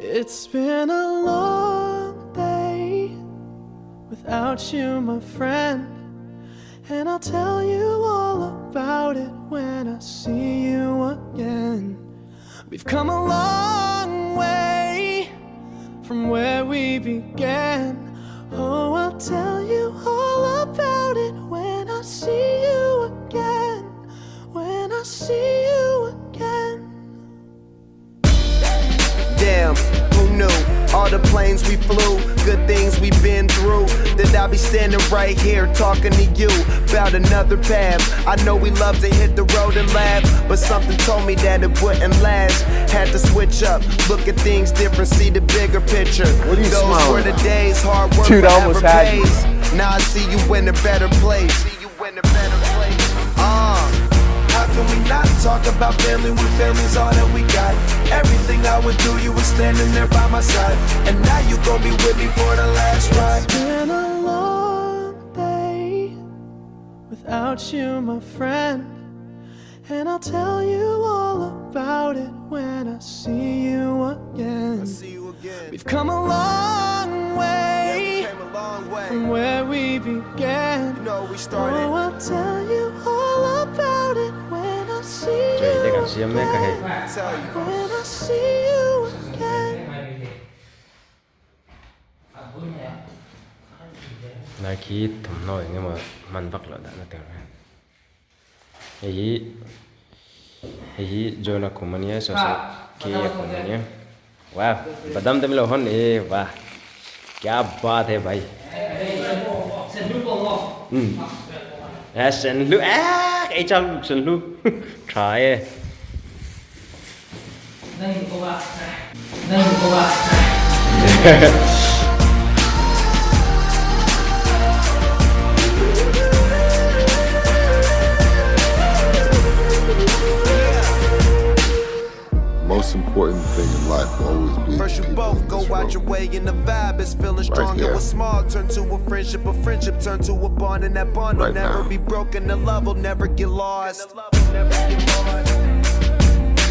It's been a long day without you, my friend, and I'll tell you all about it when I see you again. We've come a long way from where we began. Oh, I'll tell you all about it when I see you again. When I see you again. Damn, who knew? All the planes we flew, good things we've been through. That I'll be standing right here talking to you about another path. I know we love to hit the road and laugh, but something told me that it wouldn't last. Had to switch up, look at things different, see the bigger picture. Those were the days, hard work forever pays. Now I see you in a better place. How can we not talk about family when family's all that we got? Everything I would do, you were standing there by my side, and now you gon' be with me for the last ride. It's been a long day without you, my friend, and I'll tell you all about it when I see you again. We've come a long way, from where we began. Oh, I'll tell you all about it when I see you again. When I see you again. Nói khi thầm nổi nhưng mà mình bắt lại đã là được rồi. Ấy जो là của mình nhé, số kia của mình nhé. Wow, बदाम तो मिलो हन ये वाह, क्या बात है भाई. Senlu, cái trong senlu, try. Most important thing in life will always be. First you both go out your way and the vibe is feeling strong. It was small, turn to a friendship turn to a bond, and that bond will never be broken. The love will never get lost.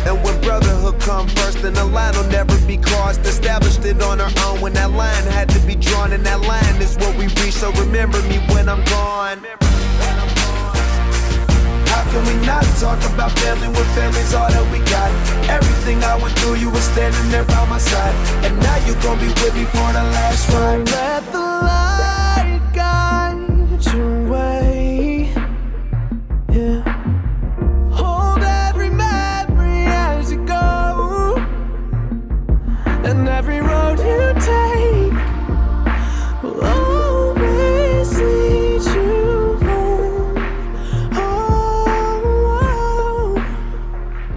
And when brotherhood come first, then the line will never be crossed. Established it on our own when that line had to be drawn, and that line is what we reach. So remember me when I'm gone. How can we not talk about family when family's all that we got? Everything I went through, you were standing there by my side, and now you gon' be with me for the last ride. Let the light guide your way. Yeah. Hold every memory as you go, and every road you take will always lead you home. Oh,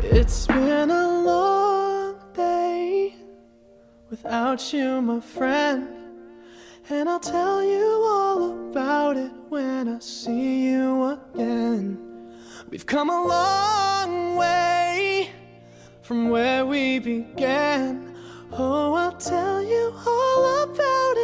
it's been a long day without you, my friend, and I'll tell you all about it when I see you again. We've come a long way from where we began. Oh, I'll tell you all about